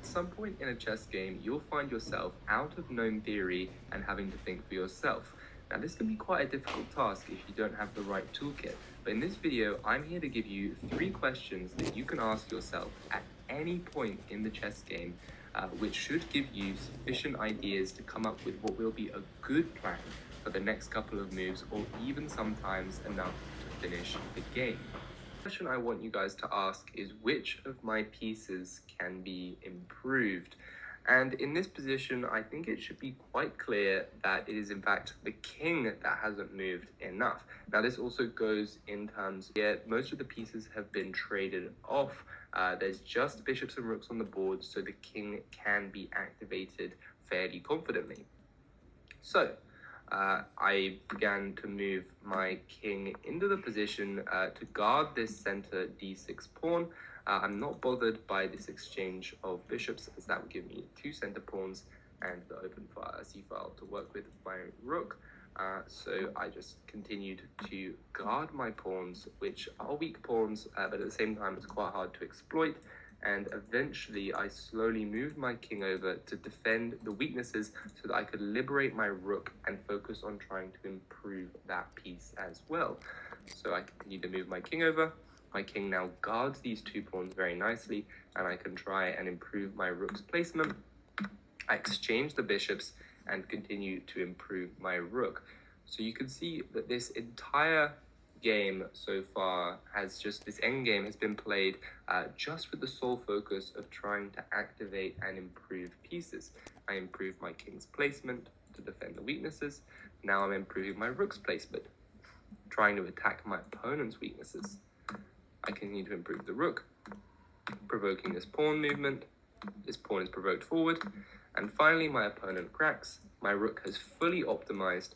At some point in a chess game, you'll find yourself out of known theory and having to think for yourself. Now, this can be quite a difficult task if you don't have the right toolkit, but in this video, I'm here to give you 3 questions that you can ask yourself at any point in the chess game, which should give you sufficient ideas to come up with what will be a good plan for the next couple of moves, or even sometimes enough to finish the game. The question I want you guys to ask is, which of my pieces can be improved? And in this position, I think it should be quite clear that it is in fact the king that hasn't moved enough. Now, this also goes in terms, most of the pieces have been traded off. There's just bishops and rooks on the board, so the king can be activated fairly confidently. So, I began to move my king into the position to guard this center d6 pawn. I'm not bothered by this exchange of bishops, as that would give me 2 center pawns and the open c-file to work with my rook. So I just continued to guard my pawns, which are weak pawns, but at the same time it's quite hard to exploit. And eventually I slowly moved my king over to defend the weaknesses so that I could liberate my rook and focus on trying to improve that piece as well. So I continued to move my king over. My king now guards these 2 pawns very nicely, and I can try and improve my rook's placement. I exchange the bishops and continue to improve my rook. So you can see that this entire game so far has just, this endgame has been played just with the sole focus of trying to activate and improve pieces. I improved my king's placement to defend the weaknesses. Now I'm improving my rook's placement, trying to attack my opponent's weaknesses. I continue to improve the rook, provoking this pawn movement. This pawn is provoked forward, and finally my opponent cracks. My rook has fully optimized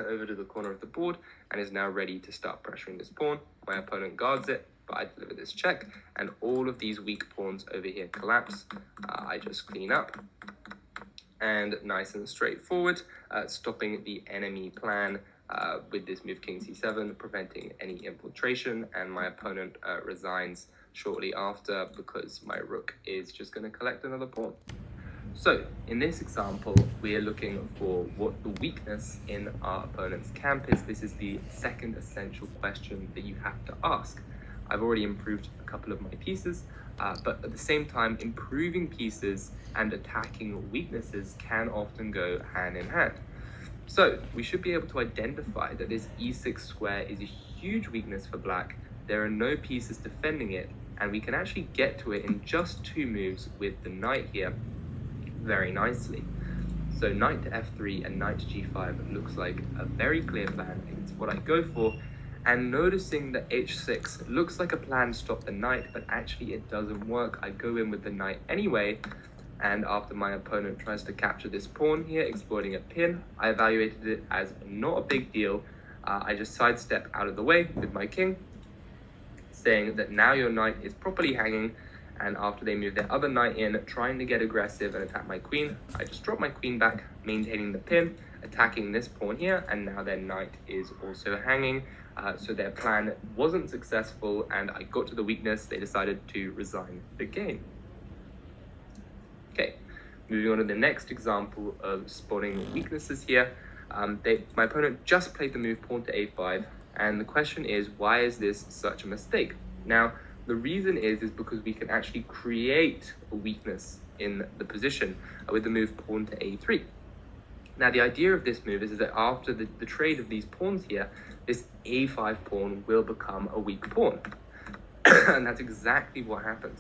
over to the corner of the board and is now ready to start pressuring this pawn. My opponent guards it, but I deliver this check, and all of these weak pawns over here collapse. I just clean up, and nice and straightforward, stopping the enemy plan with this move king c7, preventing any infiltration, and my opponent resigns shortly after because my rook is just going to collect another pawn. So, in this example, we are looking for what the weakness in our opponent's camp is. This is the second essential question that you have to ask. I've already improved a couple of my pieces, but at the same time, improving pieces and attacking weaknesses can often go hand in hand. So, we should be able to identify that this e6 square is a huge weakness for black. There are no pieces defending it, and we can actually get to it in just 2 moves with the knight here very nicely. So knight to f3 and knight to g5 looks like a very clear plan. It's what I go for. And noticing that h6 looks like a plan to stop the knight, but actually it doesn't work. I go in with the knight anyway, and after my opponent tries to capture this pawn here, exploiting a pin, I evaluated it as not a big deal. I just sidestep out of the way with my king, saying that now your knight is properly hanging. And after they move their other knight in, trying to get aggressive and attack my queen, I just drop my queen back, maintaining the pin, attacking this pawn here, and now their knight is also hanging. So their plan wasn't successful, and I got to the weakness. They decided to resign the game. Okay, moving on to the next example of spotting weaknesses here. My opponent just played the move pawn to a5, and the question is, why is this such a mistake? Now, the reason is because we can actually create a weakness in the position with the move pawn to a3. Now, the idea of this move is that after the trade of these pawns here, this a5 pawn will become a weak pawn. And that's exactly what happens.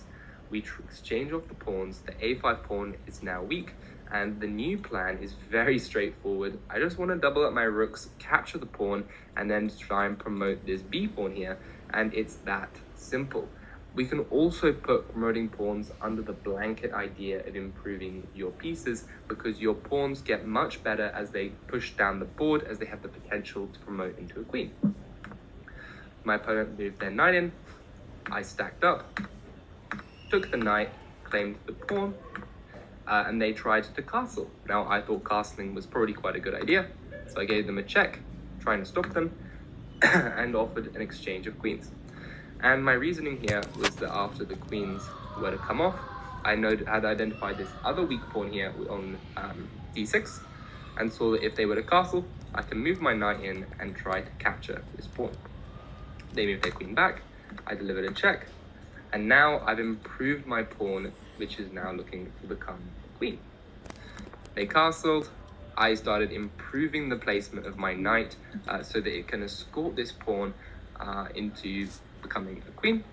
We exchange off the pawns, the a5 pawn is now weak, and the new plan is very straightforward. I just want to double up my rooks, capture the pawn, and then try and promote this b pawn here, and it's that simple. We can also put promoting pawns under the blanket idea of improving your pieces, because your pawns get much better as they push down the board, as they have the potential to promote into a queen. My opponent moved their knight in, I stacked up, took the knight, claimed the pawn, and they tried to castle. Now, I thought castling was probably quite a good idea, so I gave them a check, trying to stop them, and offered an exchange of queens. And my reasoning here was that after the queens were to come off, I had identified this other weak pawn here on d6, and saw that if they were to castle, I can move my knight in and try to capture this pawn. They moved their queen back, I delivered a check, and now I've improved my pawn, which is now looking to become a queen. They castled, I started improving the placement of my knight so that it can escort this pawn into becoming a queen.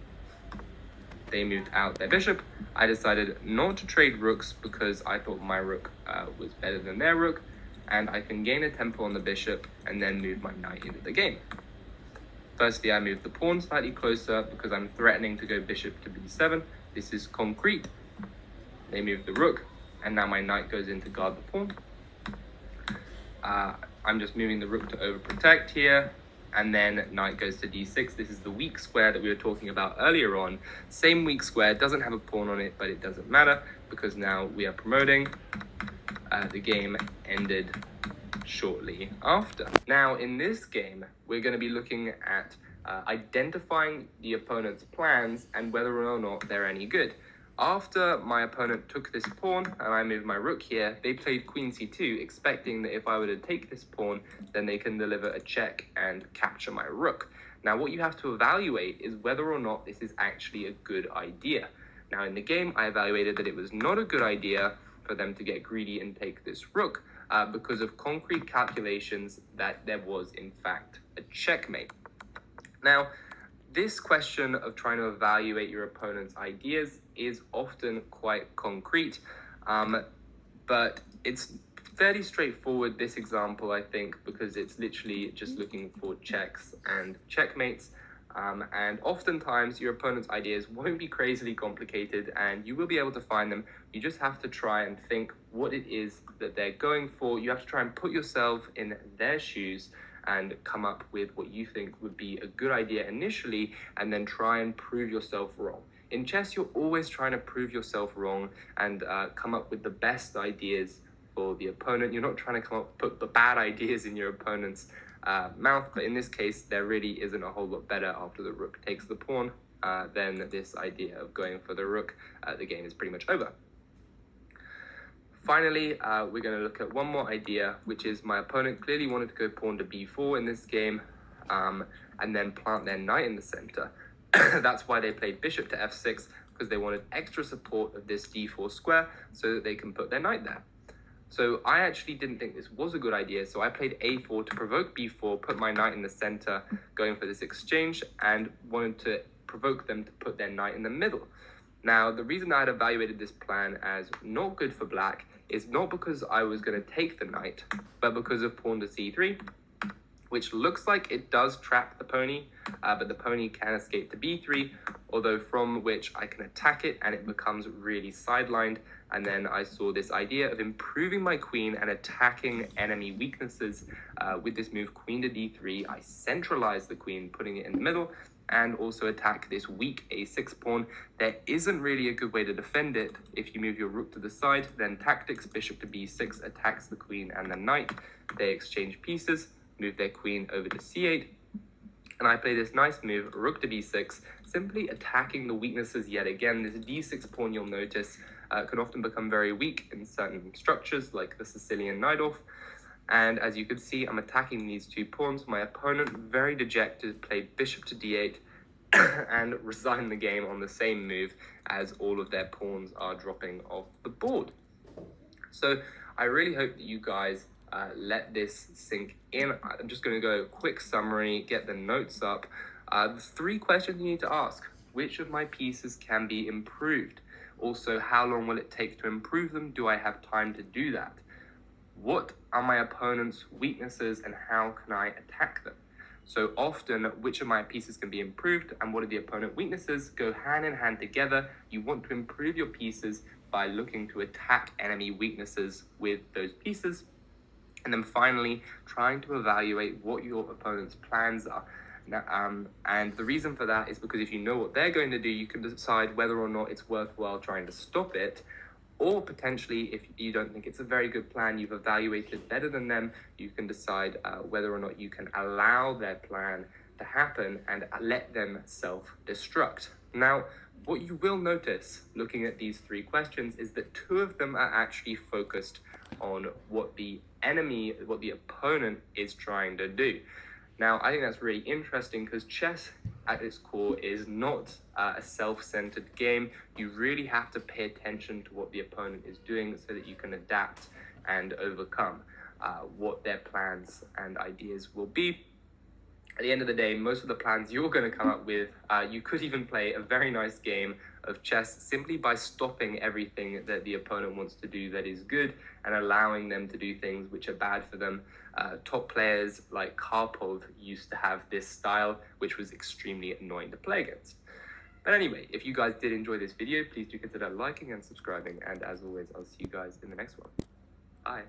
They moved out their bishop. I decided not to trade rooks because I thought my rook was better than their rook, and I can gain a tempo on the bishop and then move my knight into the game. Firstly, I moved the pawn slightly closer because I'm threatening to go bishop to b7. This is concrete. They moved the rook, and now my knight goes in to guard the pawn. I'm just moving the rook to overprotect here, and then knight goes to d6. This is the weak square that we were talking about earlier on. Same weak square, doesn't have a pawn on it, but it doesn't matter because now we are promoting. The game ended shortly after. Now in this game, we're going to be looking at identifying the opponent's plans and whether or not they're any good. After my opponent took this pawn and I moved my rook here, they played queen c2, expecting that if I were to take this pawn, then they can deliver a check and capture my rook. Now what you have to evaluate is whether or not this is actually a good idea. Now in the game, I evaluated that it was not a good idea for them to get greedy and take this rook because of concrete calculations that there was in fact a checkmate. Now, this question of trying to evaluate your opponent's ideas is often quite concrete, but it's fairly straightforward, this example, I think, because it's literally just looking for checks and checkmates. And oftentimes your opponent's ideas won't be crazily complicated and you will be able to find them. You just have to try and think what it is that they're going for. You have to try and put yourself in their shoes and come up with what you think would be a good idea initially, and then try and prove yourself wrong. In chess, you're always trying to prove yourself wrong and come up with the best ideas for the opponent. You're not trying to put the bad ideas in your opponent's mouth, but in this case, there really isn't a whole lot better after the rook takes the pawn than this idea of going for the rook. The game is pretty much over. Finally, we're going to look at one more idea, which is my opponent clearly wanted to go pawn to b4 in this game and then plant their knight in the center. That's why they played bishop to f6, because they wanted extra support of this d4 square so that they can put their knight there. So I actually didn't think this was a good idea, so I played a4 to provoke b4, put my knight in the center, going for this exchange, and wanted to provoke them to put their knight in the middle. Now, the reason I had evaluated this plan as not good for black is not because I was going to take the knight, but because of pawn to c3, which looks like it does trap the pony, but the pony can escape to b3, although from which I can attack it and it becomes really sidelined. And then I saw this idea of improving my queen and attacking enemy weaknesses with this move queen to d3. I centralized the queen, putting it in the middle, and also attack this weak a6 pawn. There isn't really a good way to defend it. If you move your rook to the side, then tactics, bishop to b6 attacks the queen and the knight. They exchange pieces, move their queen over to c8, and I play this nice move, rook to b6, simply attacking the weaknesses yet again. This d6 pawn, you'll notice, can often become very weak in certain structures, like the Sicilian Najdorf. And as you can see, I'm attacking these two pawns. My opponent, very dejected, played bishop to d8 and resigned the game on the same move as all of their pawns are dropping off the board. So I really hope that you guys let this sink in. I'm just going to go quick summary, get the notes up. The 3 questions you need to ask. Which of my pieces can be improved? Also, how long will it take to improve them? Do I have time to do that? What are my opponent's weaknesses and how can I attack them? So often, which of my pieces can be improved and what are the opponent weaknesses go hand in hand together. You want to improve your pieces by looking to attack enemy weaknesses with those pieces. And then finally, trying to evaluate what your opponent's plans are. Now, and the reason for that is because if you know what they're going to do, you can decide whether or not it's worthwhile trying to stop it. Or potentially, if you don't think it's a very good plan, you've evaluated better than them, you can decide whether or not you can allow their plan to happen and let them self-destruct. Now, what you will notice looking at these three questions is that two of them are actually focused on what the opponent is trying to do. Now, I think that's really interesting because chess at its core is not a self-centered game. You really have to pay attention to what the opponent is doing so that you can adapt and overcome what their plans and ideas will be. At the end of the day, most of the plans you're going to come up with, you could even play a very nice game of chess simply by stopping everything that the opponent wants to do that is good and allowing them to do things which are bad for them. Top players like Karpov used to have this style, which was extremely annoying to play against. But anyway, if you guys did enjoy this video, please do consider liking and subscribing. And as always, I'll see you guys in the next one. Bye.